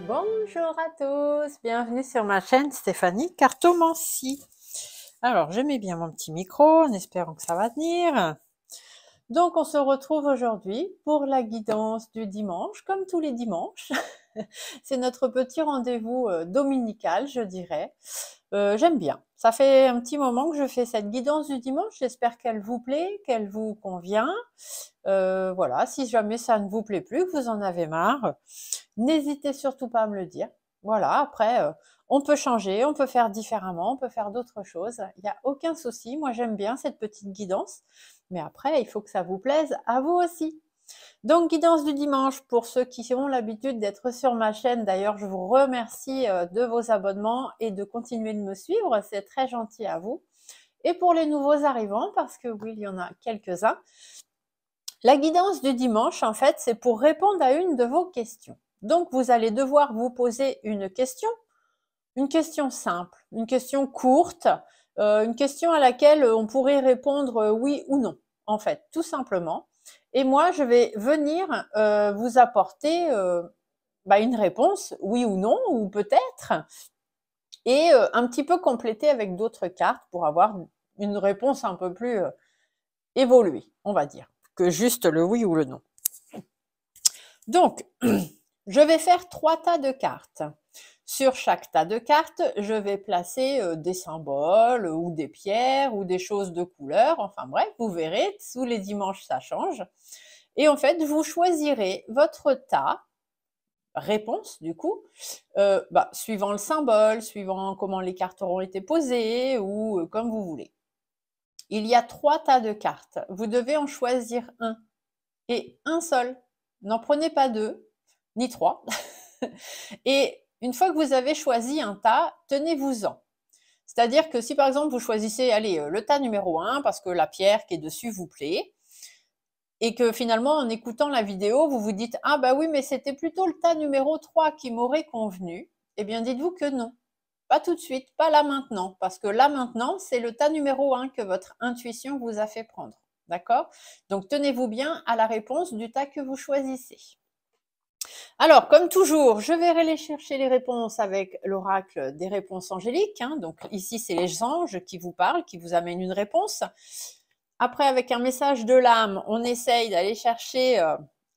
Bonjour à tous, bienvenue sur ma chaîne Stéphanie Cartomancie. Alors, je mets bien mon petit micro en espérant que ça va tenir. Donc, on se retrouve aujourd'hui pour la guidance du dimanche, comme tous les dimanches. C'est notre petit rendez-vous dominical, je dirais. J'aime bien. Ça fait un petit moment que je fais cette guidance du dimanche. J'espère qu'elle vous plaît, qu'elle vous convient. Voilà, si jamais ça ne vous plaît plus, que vous en avez marre, n'hésitez surtout pas à me le dire. Voilà, après, on peut changer, on peut faire différemment, on peut faire d'autres choses. Il n'y a aucun souci. Moi, j'aime bien cette petite guidance. Mais après, il faut que ça vous plaise à vous aussi. Donc, guidance du dimanche, pour ceux qui ont l'habitude d'être sur ma chaîne. D'ailleurs, je vous remercie de vos abonnements et de continuer de me suivre. C'est très gentil à vous. Et pour les nouveaux arrivants, parce que oui, il y en a quelques-uns, la guidance du dimanche, en fait, c'est pour répondre à une de vos questions. Donc, vous allez devoir vous poser une question simple, une question courte, une question à laquelle on pourrait répondre oui ou non, en fait, tout simplement. Et moi, je vais venir vous apporter une réponse, oui ou non, ou peut-être, et un petit peu compléter avec d'autres cartes pour avoir une réponse un peu plus évoluée, on va dire, que juste le oui ou le non. Donc, je vais faire 3 tas de cartes. Sur chaque tas de cartes, je vais placer des symboles ou des pierres ou des choses de couleur. Enfin bref, vous verrez, tous les dimanches, ça change. Et en fait, vous choisirez votre tas, réponse du coup, suivant le symbole, suivant comment les cartes auront été posées ou comme vous voulez. Il y a 3 tas de cartes. Vous devez en choisir un. Et un seul. N'en prenez pas 2, ni 3. Et une fois que vous avez choisi un tas, tenez-vous-en. C'est-à-dire que si par exemple vous choisissez, allez, le tas numéro 1 parce que la pierre qui est dessus vous plaît, et que finalement en écoutant la vidéo, vous vous dites « Ah bah oui, mais c'était plutôt le tas numéro 3 qui m'aurait convenu », eh bien dites-vous que non. Pas tout de suite, pas là maintenant, parce que là maintenant, c'est le tas numéro 1 que votre intuition vous a fait prendre. D'accord? Donc tenez-vous bien à la réponse du tas que vous choisissez. Alors, comme toujours, je vais aller chercher les réponses avec l'oracle des réponses angéliques. Donc ici, c'est les anges qui vous parlent, qui vous amènent une réponse. Après, avec un message de l'âme, on essaye d'aller chercher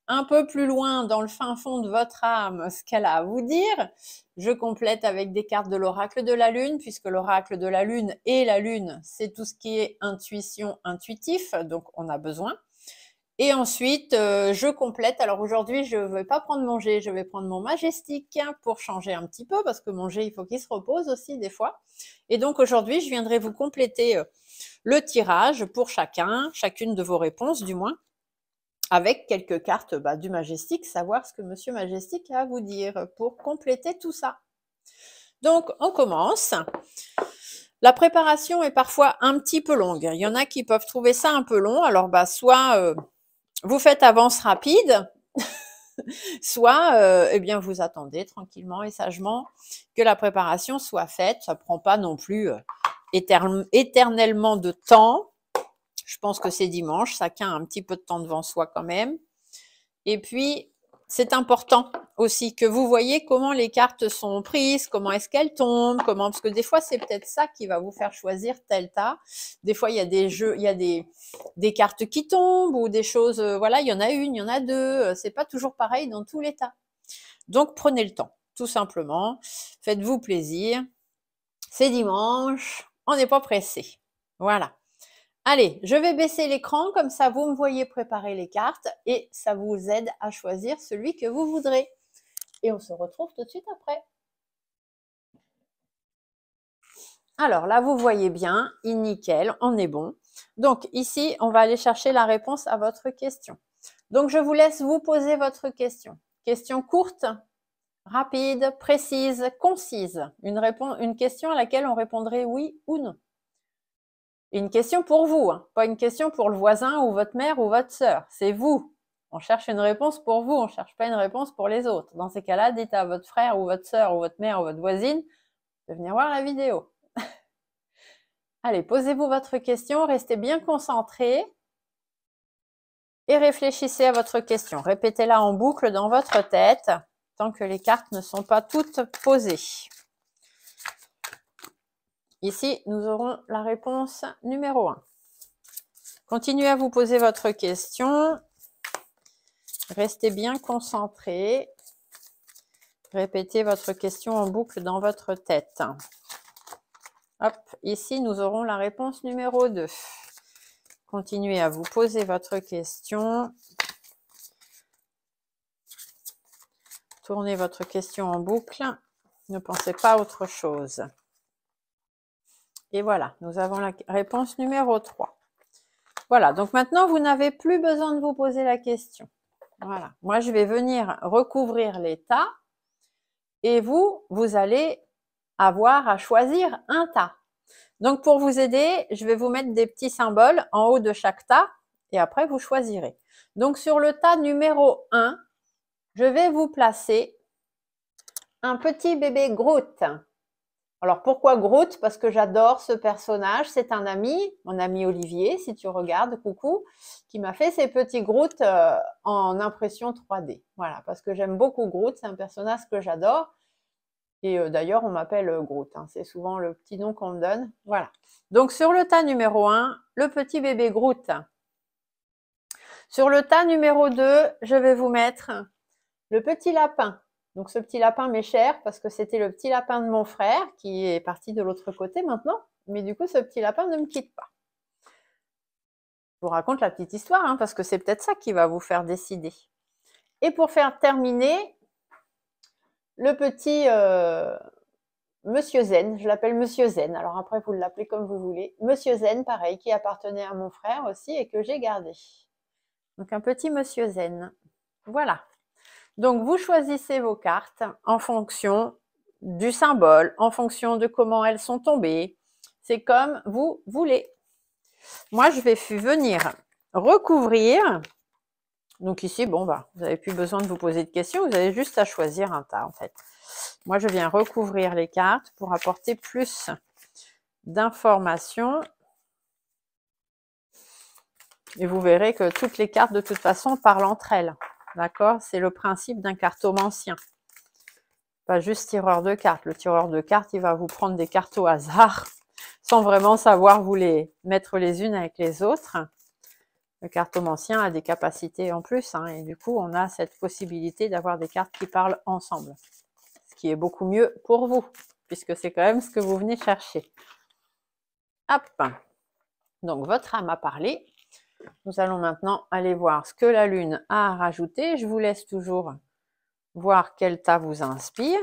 un peu plus loin dans le fin fond de votre âme ce qu'elle a à vous dire. Je complète avec des cartes de l'oracle de la lune, puisque l'oracle de la lune et la lune, c'est tout ce qui est intuition, intuitif, donc on a besoin. Et ensuite, je complète. Alors aujourd'hui, je ne vais pas prendre mon jet, je vais prendre mon majestique pour changer un petit peu, parce que mon jet, il faut qu'il se repose aussi des fois. Et donc aujourd'hui, je viendrai vous compléter le tirage pour chacune de vos réponses du moins, avec quelques cartes du majestique, savoir ce que Monsieur Majestic a à vous dire pour compléter tout ça. Donc, on commence. La préparation est parfois un petit peu longue. Il y en a qui peuvent trouver ça un peu long. Alors, soit vous faites avance rapide, soit eh bien vous attendez tranquillement et sagement que la préparation soit faite. Ça ne prend pas non plus éternellement de temps. Je pense que c'est dimanche, chacun a un petit peu de temps devant soi quand même. Et puis, c'est important aussi que vous voyez comment les cartes sont prises, comment est-ce qu'elles tombent, parce que des fois, c'est peut-être ça qui va vous faire choisir tel tas. Des fois, il y a des jeux, il y a des cartes qui tombent ou des choses, voilà, il y en a une, il y en a deux. C'est pas toujours pareil dans tous les tas. Donc, prenez le temps, tout simplement. Faites-vous plaisir. C'est dimanche, on n'est pas pressé. Voilà. Allez, je vais baisser l'écran, comme ça vous me voyez préparer les cartes et ça vous aide à choisir celui que vous voudrez. Et on se retrouve tout de suite après. Alors là, vous voyez bien, nickel, on est bon. Donc ici, on va aller chercher la réponse à votre question. Donc je vous laisse vous poser votre question. Question courte, rapide, précise, concise. Une question à laquelle on répondrait oui ou non. Une question pour vous, hein, pas une question pour le voisin ou votre mère ou votre sœur. C'est vous. On cherche une réponse pour vous, on ne cherche pas une réponse pour les autres. Dans ces cas-là, dites à votre frère ou votre sœur ou votre mère ou votre voisine de venir voir la vidéo. Allez, posez-vous votre question, restez bien concentrés et réfléchissez à votre question. Répétez-la en boucle dans votre tête tant que les cartes ne sont pas toutes posées. Ici, nous aurons la réponse numéro 1. Continuez à vous poser votre question. Restez bien concentrés. Répétez votre question en boucle dans votre tête. Hop, ici, nous aurons la réponse numéro 2. Continuez à vous poser votre question. Tournez votre question en boucle. Ne pensez pas à autre chose. Et voilà, nous avons la réponse numéro 3. Voilà, donc maintenant, vous n'avez plus besoin de vous poser la question. Voilà, moi, je vais venir recouvrir les tas et vous allez avoir à choisir un tas. Donc, pour vous aider, je vais vous mettre des petits symboles en haut de chaque tas et après, vous choisirez. Donc, sur le tas numéro 1, je vais vous placer un petit bébé Groot. Alors, pourquoi Groot? Parce que j'adore ce personnage. C'est un ami, mon ami Olivier, si tu regardes, coucou, qui m'a fait ces petits Groot en impression 3D. Voilà, parce que j'aime beaucoup Groot. C'est un personnage que j'adore. Et d'ailleurs, on m'appelle Groot. Hein. C'est souvent le petit nom qu'on me donne. Voilà. Donc, sur le tas numéro 1, le petit bébé Groot. Sur le tas numéro 2, je vais vous mettre le petit lapin. Donc, ce petit lapin m'est cher parce que c'était le petit lapin de mon frère qui est parti de l'autre côté maintenant. Mais du coup, ce petit lapin ne me quitte pas. Je vous raconte la petite histoire hein, parce que c'est peut-être ça qui va vous faire décider. Et pour faire terminer, le petit Monsieur Zen, je l'appelle Monsieur Zen. Alors après, vous l'appelez comme vous voulez. Monsieur Zen, pareil, qui appartenait à mon frère aussi et que j'ai gardé. Donc, un petit Monsieur Zen. Voilà. Donc, vous choisissez vos cartes en fonction du symbole, en fonction de comment elles sont tombées. C'est comme vous voulez. Moi, je vais venir recouvrir. Donc ici, bon, bah, vous n'avez plus besoin de vous poser de questions. Vous avez juste à choisir un tas, en fait. Moi, je viens recouvrir les cartes pour apporter plus d'informations. Et vous verrez que toutes les cartes, de toute façon, parlent entre elles. D'accord? C'est le principe d'un cartomancien. Pas juste tireur de cartes. Le tireur de cartes, il va vous prendre des cartes au hasard sans vraiment savoir vous les mettre les unes avec les autres. Le cartomancien a des capacités en plus hein, et du coup, on a cette possibilité d'avoir des cartes qui parlent ensemble. Ce qui est beaucoup mieux pour vous puisque c'est quand même ce que vous venez chercher. Hop! Donc, votre âme a parlé. Nous allons maintenant aller voir ce que la Lune a à rajouter. Je vous laisse toujours voir quel tas vous inspire.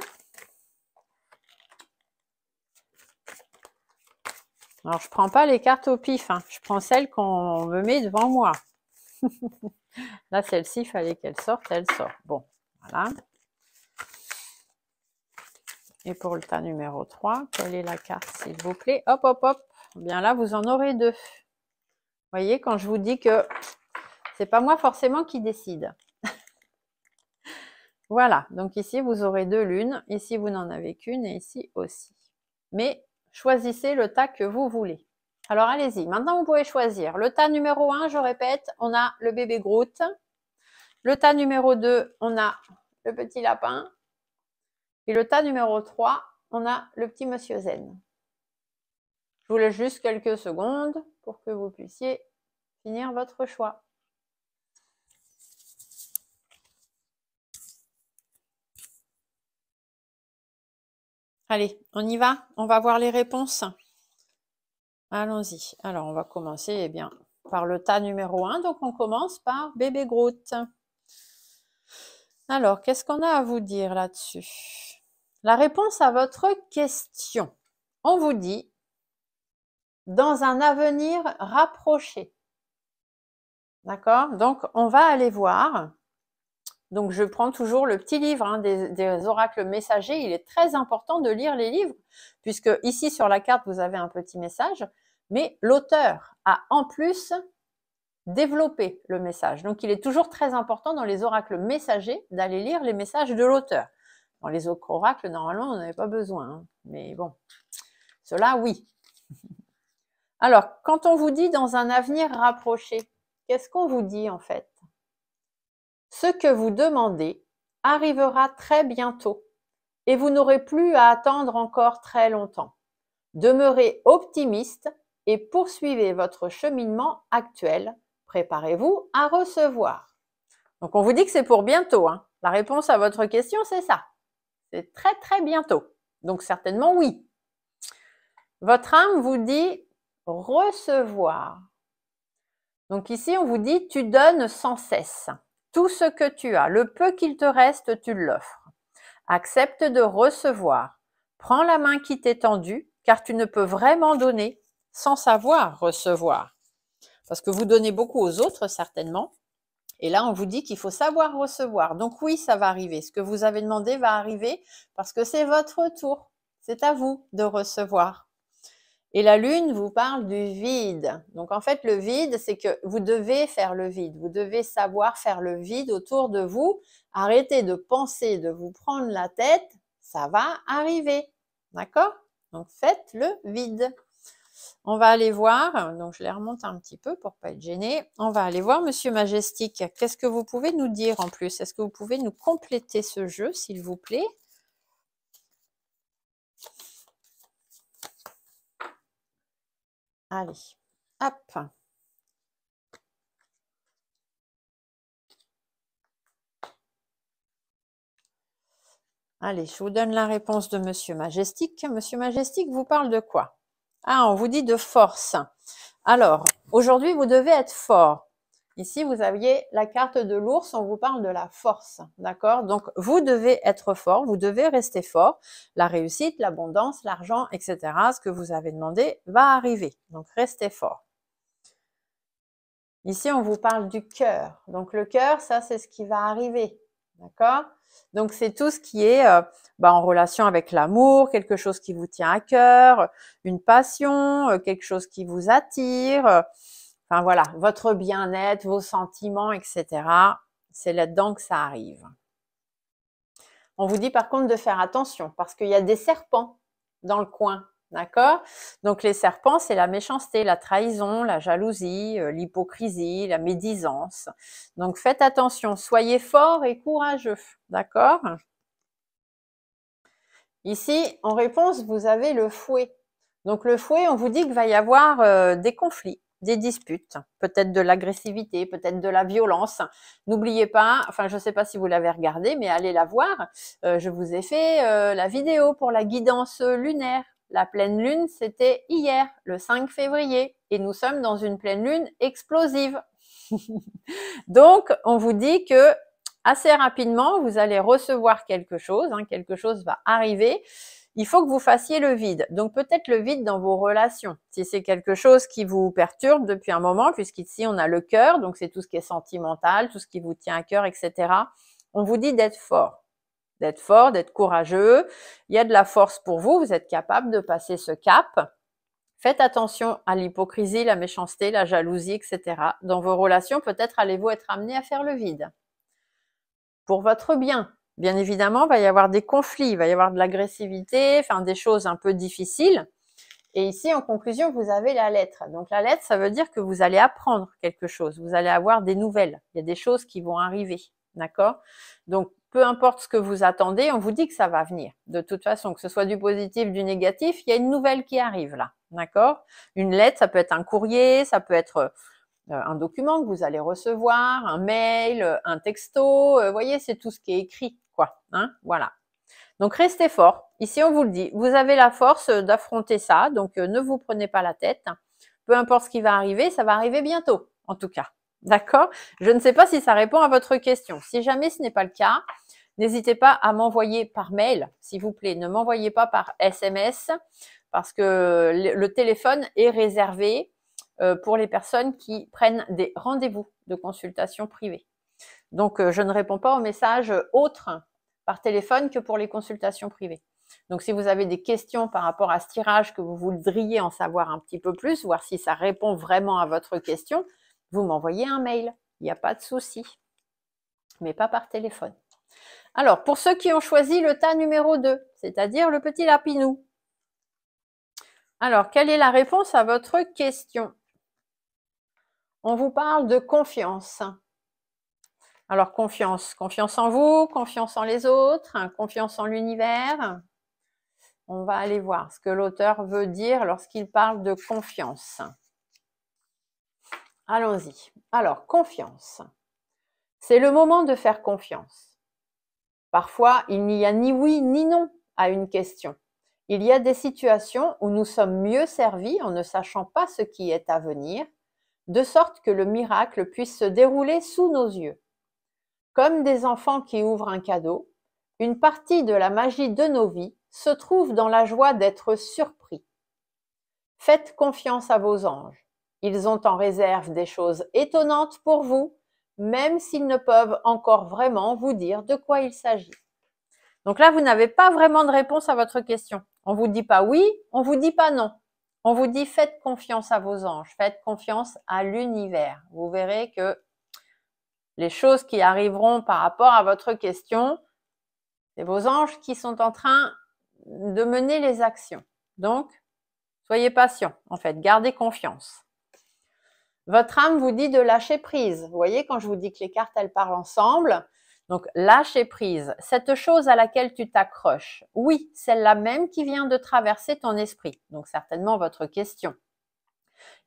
Alors, je ne prends pas les cartes au pif, hein. Je prends celles qu'on me met devant moi. Là, celle-ci, il fallait qu'elle sorte, elle sort. Bon, voilà. Et pour le tas numéro 3, quelle est la carte, s'il vous plaît? Hop, hop, hop. Bien là, vous en aurez 2. Vous voyez, quand je vous dis que c'est pas moi forcément qui décide. Voilà, donc ici, vous aurez 2 lunes. Ici, vous n'en avez qu'une et ici aussi. Mais choisissez le tas que vous voulez. Alors, allez-y. Maintenant, vous pouvez choisir. Le tas numéro 1, je répète, on a le bébé Groot. Le tas numéro 2, on a le petit lapin. Et le tas numéro 3, on a le petit Monsieur Zen. Je vous laisse juste quelques secondes pour que vous puissiez finir votre choix. Allez, on y va? On va voir les réponses. Allons-y. Alors, on va commencer bien, par le tas numéro 1. Donc, on commence par bébé Groot. Alors, qu'est-ce qu'on a à vous dire là-dessus? La réponse à votre question. On vous dit dans un avenir rapproché. D'accord? Donc, on va aller voir. Donc, je prends toujours le petit livre hein, des oracles messagers. Il est très important de lire les livres, puisque ici, sur la carte, vous avez un petit message, mais l'auteur a en plus développé le message. Donc, il est toujours très important dans les oracles messagers d'aller lire les messages de l'auteur. Dans les autres oracles, normalement, on n'avait pas besoin. Hein. Mais bon, cela, oui. Alors, quand on vous dit dans un avenir rapproché, qu'est-ce qu'on vous dit en fait? Ce que vous demandez arrivera très bientôt et vous n'aurez plus à attendre encore très longtemps. Demeurez optimiste et poursuivez votre cheminement actuel. Préparez-vous à recevoir. Donc, on vous dit que c'est pour bientôt, hein. La réponse à votre question, c'est ça. C'est très, très bientôt. Donc, certainement, oui. Votre âme vous dit recevoir. Donc, ici, on vous dit tu donnes sans cesse. Tout ce que tu as, le peu qu'il te reste, tu l'offres. Accepte de recevoir. Prends la main qui t'est tendue, car tu ne peux vraiment donner sans savoir recevoir. Parce que vous donnez beaucoup aux autres, certainement. Et là, on vous dit qu'il faut savoir recevoir. Donc oui, ça va arriver. Ce que vous avez demandé va arriver parce que c'est votre tour. C'est à vous de recevoir. Et la lune vous parle du vide. Donc en fait, le vide, c'est que vous devez faire le vide. Vous devez savoir faire le vide autour de vous. Arrêtez de penser, de vous prendre la tête. Ça va arriver. D'accord? Donc faites le vide. On va aller voir, donc je les remonte un petit peu pour pas être gêné. On va aller voir Monsieur Majestic. Qu'est-ce que vous pouvez nous dire en plus? Est-ce que vous pouvez nous compléter ce jeu, s'il vous plaît? Allez, hop. Allez, je vous donne la réponse de Monsieur Majestic. Monsieur Majestic vous parle de quoi? Ah, on vous dit de force. Alors, aujourd'hui, vous devez être fort. Ici, vous aviez la carte de l'ours, on vous parle de la force, d'accord? Donc, vous devez être fort, vous devez rester fort. La réussite, l'abondance, l'argent, etc., ce que vous avez demandé va arriver. Donc, restez fort. Ici, on vous parle du cœur. Donc, le cœur, ça, c'est ce qui va arriver, d'accord? Donc, c'est tout ce qui est en relation avec l'amour, quelque chose qui vous tient à cœur, une passion, quelque chose qui vous attire. Enfin voilà, votre bien-être, vos sentiments, etc. C'est là-dedans que ça arrive. On vous dit par contre de faire attention parce qu'il y a des serpents dans le coin, d'accord? Donc les serpents, c'est la méchanceté, la trahison, la jalousie, l'hypocrisie, la médisance. Donc faites attention, soyez forts et courageux, d'accord? Ici, en réponse, vous avez le fouet. Donc le fouet, on vous dit qu'il va y avoir des conflits, des disputes, peut-être de l'agressivité, peut-être de la violence. N'oubliez pas, enfin je ne sais pas si vous l'avez regardé, mais allez la voir. Je vous ai fait la vidéo pour la guidance lunaire. La pleine lune, c'était hier, le 5 février, et nous sommes dans une pleine lune explosive. Donc, on vous dit que assez rapidement, vous allez recevoir quelque chose va arriver. Il faut que vous fassiez le vide. Donc, peut-être le vide dans vos relations. Si c'est quelque chose qui vous perturbe depuis un moment, puisqu'ici, on a le cœur, donc c'est tout ce qui est sentimental, tout ce qui vous tient à cœur, etc. On vous dit d'être fort, d'être courageux. Il y a de la force pour vous, vous êtes capable de passer ce cap. Faites attention à l'hypocrisie, la méchanceté, la jalousie, etc. Dans vos relations, peut-être allez-vous être amené à faire le vide. Pour votre bien, bien évidemment, il va y avoir des conflits, il va y avoir de l'agressivité, enfin des choses un peu difficiles. Et ici, en conclusion, vous avez la lettre. Donc la lettre, ça veut dire que vous allez apprendre quelque chose, vous allez avoir des nouvelles. Il y a des choses qui vont arriver, d'accord? Donc peu importe ce que vous attendez, on vous dit que ça va venir. De toute façon, que ce soit du positif, du négatif, il y a une nouvelle qui arrive là, d'accord? Une lettre, ça peut être un courrier, ça peut être un document que vous allez recevoir, un mail, un texto. Vous voyez, c'est tout ce qui est écrit, quoi. Hein, voilà. Donc restez fort. Ici, on vous le dit. Vous avez la force d'affronter ça. Donc ne vous prenez pas la tête. Peu importe ce qui va arriver, ça va arriver bientôt, en tout cas. D'accord? Je ne sais pas si ça répond à votre question. Si jamais ce n'est pas le cas, n'hésitez pas à m'envoyer par mail, s'il vous plaît. Ne m'envoyez pas par SMS parce que le téléphone est réservé pour les personnes qui prennent des rendez-vous de consultation privée. Donc, je ne réponds pas aux messages autres par téléphone que pour les consultations privées. Donc, si vous avez des questions par rapport à ce tirage, que vous voudriez en savoir un petit peu plus, voir si ça répond vraiment à votre question, vous m'envoyez un mail. Il n'y a pas de souci. Mais pas par téléphone. Alors, pour ceux qui ont choisi le tas numéro 2, c'est-à-dire le petit lapinou, Alors, quelle est la réponse à votre question? On vous parle de confiance. Alors, confiance. Confiance en vous, confiance en les autres, confiance en l'univers. On va aller voir ce que l'auteur veut dire lorsqu'il parle de confiance. Allons-y. Alors, confiance. C'est le moment de faire confiance. Parfois, il n'y a ni oui ni non à une question. Il y a des situations où nous sommes mieux servis en ne sachant pas ce qui est à venir, de sorte que le miracle puisse se dérouler sous nos yeux. Comme des enfants qui ouvrent un cadeau, une partie de la magie de nos vies se trouve dans la joie d'être surpris. Faites confiance à vos anges. Ils ont en réserve des choses étonnantes pour vous, même s'ils ne peuvent encore vraiment vous dire de quoi il s'agit. Donc là, vous n'avez pas vraiment de réponse à votre question. On vous dit pas oui, on vous dit pas non. On vous dit faites confiance à vos anges, faites confiance à l'univers. Vous verrez que les choses qui arriveront par rapport à votre question, c'est vos anges qui sont en train de mener les actions. Donc, soyez patient, en fait, gardez confiance. Votre âme vous dit de lâcher prise. Vous voyez, quand je vous dis que les cartes, elles parlent ensemble, donc lâcher prise, cette chose à laquelle tu t'accroches, oui, celle-là même qui vient de traverser ton esprit, donc certainement votre question.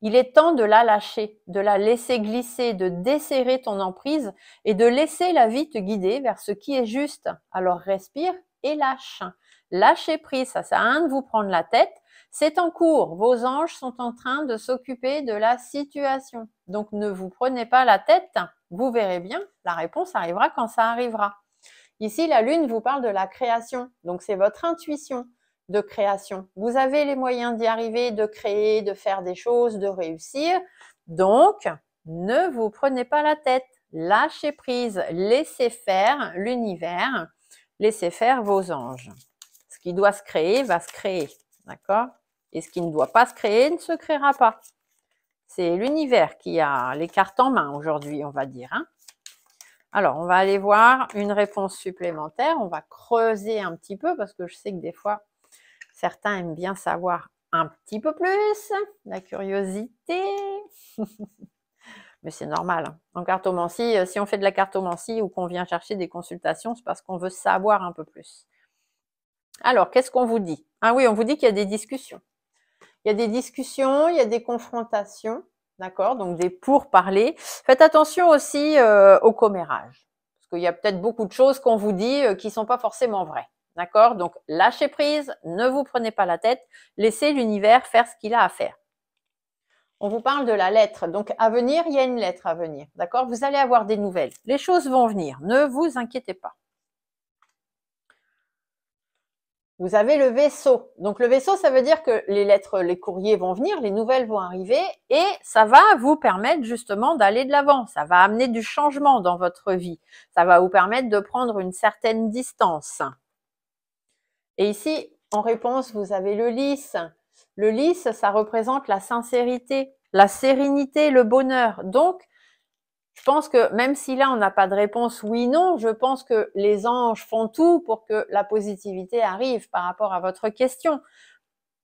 Il est temps de la lâcher, de la laisser glisser, de desserrer ton emprise et de laisser la vie te guider vers ce qui est juste. Alors respire et lâche. Lâchez prise, ça sert à rien de vous prendre la tête. C'est en cours, vos anges sont en train de s'occuper de la situation. Donc ne vous prenez pas la tête, vous verrez bien, la réponse arrivera quand ça arrivera. Ici, la lune vous parle de la création, donc c'est votre intuition de création. Vous avez les moyens d'y arriver, de créer, de faire des choses, de réussir. Donc, ne vous prenez pas la tête. Lâchez prise, laissez faire l'univers, laissez faire vos anges. Ce qui doit se créer va se créer, d'accord? Et ce qui ne doit pas se créer ne se créera pas. C'est l'univers qui a les cartes en main aujourd'hui, on va dire, hein. Alors, on va aller voir une réponse supplémentaire. On va creuser un petit peu parce que je sais que des fois, certains aiment bien savoir un petit peu plus, la curiosité. Mais c'est normal. Hein. En cartomancie, si on fait de la cartomancie ou qu'on vient chercher des consultations, c'est parce qu'on veut savoir un peu plus. Alors, qu'est-ce qu'on vous dit? Ah oui, on vous dit qu'il y a des discussions. Il y a des discussions, il y a des confrontations, d'accord? Donc des pourparlers. Faites attention aussi au commérage. Parce qu'il y a peut-être beaucoup de choses qu'on vous dit qui ne sont pas forcément vraies. D'accord? Donc, lâchez prise, ne vous prenez pas la tête, laissez l'univers faire ce qu'il a à faire. On vous parle de la lettre. Donc, à venir, il y a une lettre à venir. D'accord? Vous allez avoir des nouvelles. Les choses vont venir. Ne vous inquiétez pas. Vous avez le vaisseau. Donc, le vaisseau, ça veut dire que les lettres, les courriers vont venir, les nouvelles vont arriver et ça va vous permettre justement d'aller de l'avant. Ça va amener du changement dans votre vie. Ça va vous permettre de prendre une certaine distance. Et ici, en réponse, vous avez le lys. Le lys, ça représente la sincérité, la sérénité, le bonheur. Donc, je pense que même si là, on n'a pas de réponse oui-non, je pense que les anges font tout pour que la positivité arrive par rapport à votre question.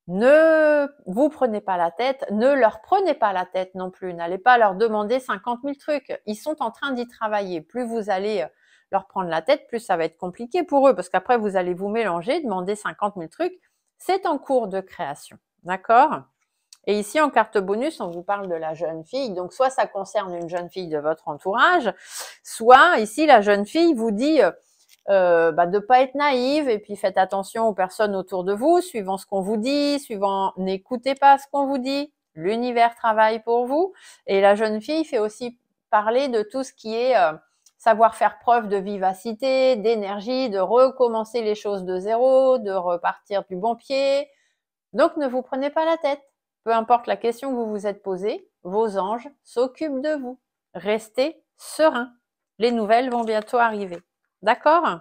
Ne vous prenez pas la tête, ne leur prenez pas la tête non plus. N'allez pas leur demander 50 000 trucs. Ils sont en train d'y travailler. Plus vous allez leur prendre la tête, plus ça va être compliqué pour eux parce qu'après, vous allez vous mélanger, demander 50 000 trucs. C'est en cours de création. D'accord ? Et ici, en carte bonus, on vous parle de la jeune fille. Donc, soit ça concerne une jeune fille de votre entourage, soit ici, la jeune fille vous dit de pas être naïve et puis faites attention aux personnes autour de vous, suivant ce qu'on vous dit, n'écoutez pas ce qu'on vous dit. L'univers travaille pour vous. Et la jeune fille fait aussi parler de tout ce qui est savoir faire preuve de vivacité, d'énergie, de recommencer les choses de zéro, de repartir du bon pied. Donc, ne vous prenez pas la tête. Peu importe la question que vous vous êtes posée, vos anges s'occupent de vous. Restez serein. Les nouvelles vont bientôt arriver. D'accord?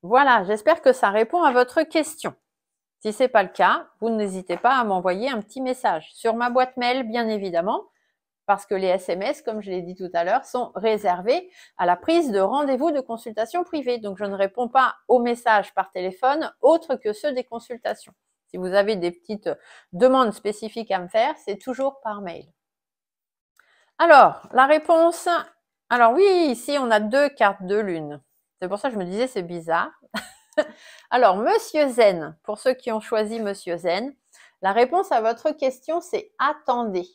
Voilà, j'espère que ça répond à votre question. Si ce n'est pas le cas, vous n'hésitez pas à m'envoyer un petit message sur ma boîte mail, bien évidemment, parce que les SMS, comme je l'ai dit tout à l'heure, sont réservés à la prise de rendez-vous de consultation privée. Donc, je ne réponds pas aux messages par téléphone autres que ceux des consultations. Si vous avez des petites demandes spécifiques à me faire, c'est toujours par mail. Alors, la réponse. Alors oui, ici, on a 2 cartes de lune. C'est pour ça que je me disais, c'est bizarre. Alors, Monsieur Zen, pour ceux qui ont choisi Monsieur Zen, la réponse à votre question, c'est attendez.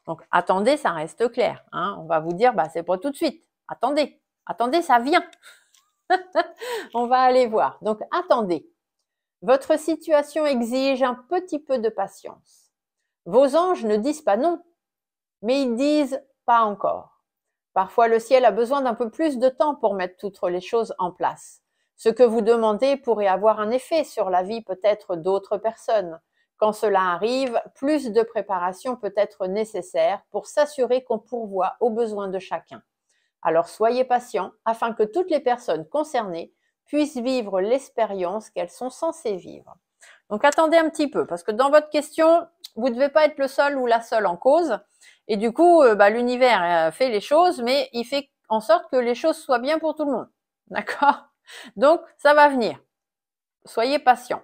Donc, attendez, ça reste clair. Hein. On va vous dire, bah, c'est pas tout de suite. Attendez, attendez, ça vient. On va aller voir. Donc, attendez. Votre situation exige un petit peu de patience. Vos anges ne disent pas non, mais ils disent pas encore. Parfois, le ciel a besoin d'un peu plus de temps pour mettre toutes les choses en place. Ce que vous demandez pourrait avoir un effet sur la vie peut-être d'autres personnes. Quand cela arrive, plus de préparation peut être nécessaire pour s'assurer qu'on pourvoit aux besoins de chacun. Alors soyez patient afin que toutes les personnes concernées puissent vivre l'expérience qu'elles sont censées vivre. Donc attendez un petit peu, parce que dans votre question, vous ne devez pas être le seul ou la seule en cause. Et du coup, l'univers fait les choses, mais il fait en sorte que les choses soient bien pour tout le monde. D'accord? Donc, ça va venir. Soyez patient.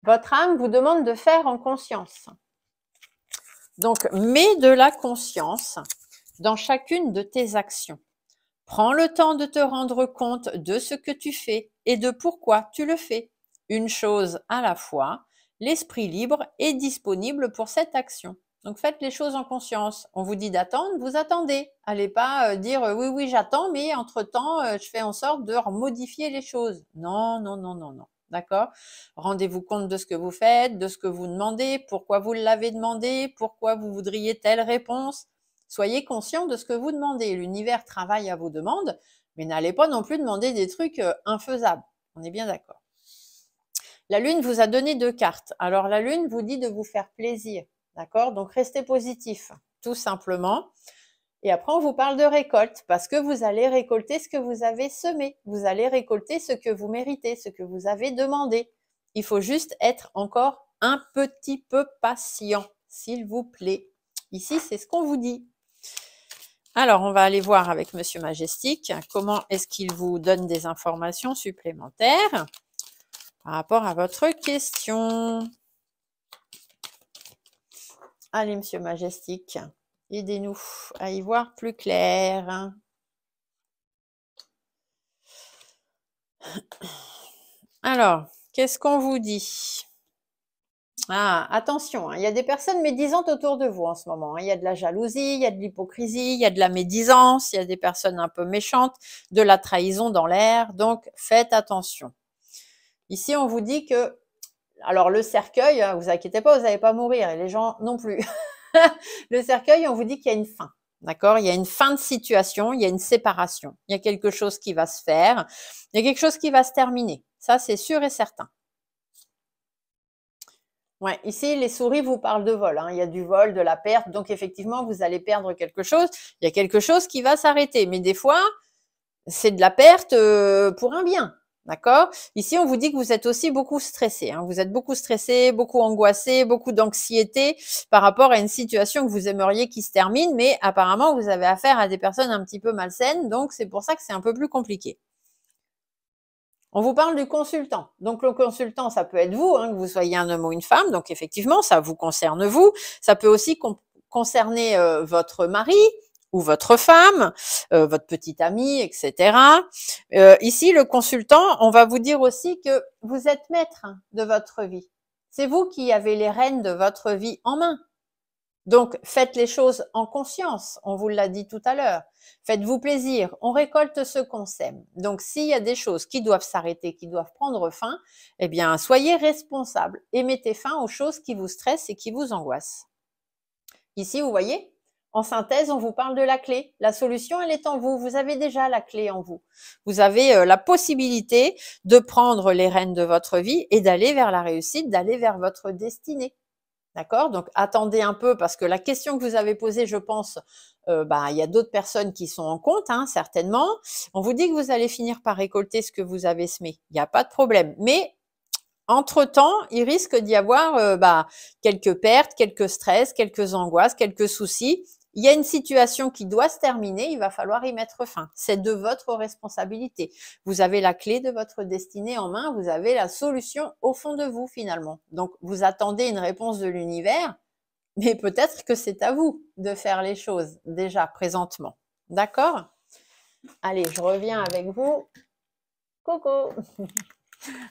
Votre âme vous demande de faire en conscience. Donc, mets de la conscience dans chacune de tes actions. Prends le temps de te rendre compte de ce que tu fais et de pourquoi tu le fais. Une chose à la fois, l'esprit libre est disponible pour cette action. Donc faites les choses en conscience. On vous dit d'attendre, vous attendez. Allez pas dire oui, oui, j'attends, mais entre-temps, je fais en sorte de modifier les choses. Non, non, non, non, non. D'accord? Rendez-vous compte de ce que vous faites, de ce que vous demandez, pourquoi vous l'avez demandé, pourquoi vous voudriez telle réponse. Soyez conscient de ce que vous demandez. L'univers travaille à vos demandes, mais n'allez pas non plus demander des trucs infaisables. On est bien d'accord. La Lune vous a donné 2 cartes. Alors, la Lune vous dit de vous faire plaisir. D'accord? Donc, restez positif, tout simplement. Et après, on vous parle de récolte, parce que vous allez récolter ce que vous avez semé. Vous allez récolter ce que vous méritez, ce que vous avez demandé. Il faut juste être encore un petit peu patient, s'il vous plaît. Ici, c'est ce qu'on vous dit. Alors, on va aller voir avec Monsieur Majestic comment est-ce qu'il vous donne des informations supplémentaires par rapport à votre question. Allez, Monsieur Majestic, aidez-nous à y voir plus clair. Alors, qu'est-ce qu'on vous dit? Ah, attention, il y a des personnes médisantes autour de vous en ce moment. Il y a de la jalousie, il y a de l'hypocrisie, il y a de la médisance, il y a des personnes un peu méchantes, de la trahison dans l'air. Donc, faites attention. Ici, on vous dit que, alors le cercueil, hein, vous inquiétez pas, vous n'allez pas mourir et les gens non plus. Le cercueil, on vous dit qu'il y a une fin. D'accord? Il y a une fin de situation, il y a une séparation. Il y a quelque chose qui va se faire, il y a quelque chose qui va se terminer. Ça, c'est sûr et certain. Ouais, ici, les souris vous parlent de vol. Hein. Il y a du vol, de la perte. Donc, effectivement, vous allez perdre quelque chose. Il y a quelque chose qui va s'arrêter. Mais des fois, c'est de la perte pour un bien. D'accord? Ici, on vous dit que vous êtes aussi beaucoup stressé. Hein. Vous êtes beaucoup stressé, beaucoup angoissé, beaucoup d'anxiété par rapport à une situation que vous aimeriez qui se termine. Mais apparemment, vous avez affaire à des personnes un petit peu malsaines. Donc, c'est pour ça que c'est un peu plus compliqué. On vous parle du consultant. Donc, le consultant, ça peut être vous, hein, que vous soyez un homme ou une femme. Donc, effectivement, ça vous concerne vous. Ça peut aussi concerner votre mari ou votre femme, votre petite amie, etc. Ici, le consultant, on va vous dire aussi que vous êtes maître de votre vie. C'est vous qui avez les rênes de votre vie en main. Donc, faites les choses en conscience, on vous l'a dit tout à l'heure. Faites-vous plaisir, on récolte ce qu'on sème. Donc, s'il y a des choses qui doivent s'arrêter, qui doivent prendre fin, eh bien, soyez responsables et mettez fin aux choses qui vous stressent et qui vous angoissent. Ici, vous voyez, en synthèse, on vous parle de la clé. La solution, elle est en vous. Vous avez déjà la clé en vous. Vous avez la possibilité de prendre les rênes de votre vie et d'aller vers la réussite, d'aller vers votre destinée. D'accord? Donc, attendez un peu parce que la question que vous avez posée, je pense, il y a d'autres personnes qui sont en compte, hein, certainement. On vous dit que vous allez finir par récolter ce que vous avez semé. Il n'y a pas de problème. Mais, entre-temps, il risque d'y avoir quelques pertes, quelques stress, quelques angoisses, quelques soucis. il y a une situation qui doit se terminer, il va falloir y mettre fin. C'est de votre responsabilité. Vous avez la clé de votre destinée en main, vous avez la solution au fond de vous finalement. Donc, vous attendez une réponse de l'univers, mais peut-être que c'est à vous de faire les choses déjà présentement. D'accord? Allez, je reviens avec vous. Coucou!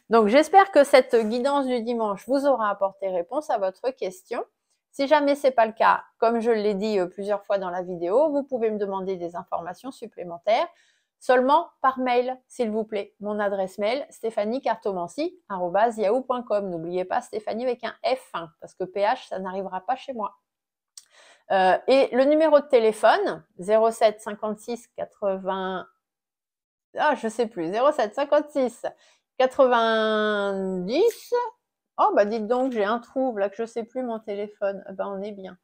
Donc, j'espère que cette guidance du dimanche vous aura apporté réponse à votre question. Si jamais ce n'est pas le cas, comme je l'ai dit plusieurs fois dans la vidéo, vous pouvez me demander des informations supplémentaires seulement par mail, s'il vous plaît. Mon adresse mail, stéphaniecartomancy@yahoo.com. N'oubliez pas Stéphanie avec un F, hein, parce que PH, ça n'arrivera pas chez moi. Et le numéro de téléphone, 07 56 80... Ah, je sais plus, 07 56 90... Oh, bah dites donc, j'ai un trou, là que je sais plus mon téléphone. Ben, on est bien.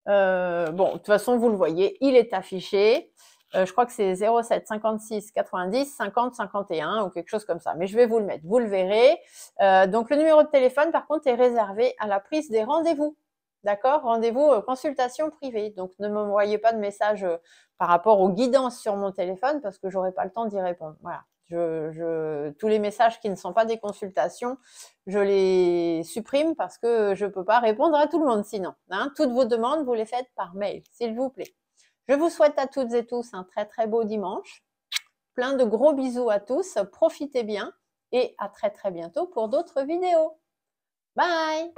Bon, de toute façon, vous le voyez, il est affiché. Je crois que c'est 07 56 90 50 51 ou quelque chose comme ça. Mais je vais vous le mettre, vous le verrez. Donc, le numéro de téléphone, par contre, est réservé à la prise des rendez-vous. D'accord? Rendez-vous consultation privée. Donc, ne m'envoyez pas de message par rapport aux guidances sur mon téléphone parce que j'aurai pas le temps d'y répondre. Voilà. Tous les messages qui ne sont pas des consultations, je les supprime parce que je ne peux pas répondre à tout le monde sinon. Hein. Toutes vos demandes, vous les faites par mail, s'il vous plaît. Je vous souhaite à toutes et tous un très très beau dimanche. Plein de gros bisous à tous. Profitez bien et à très très bientôt pour d'autres vidéos. Bye!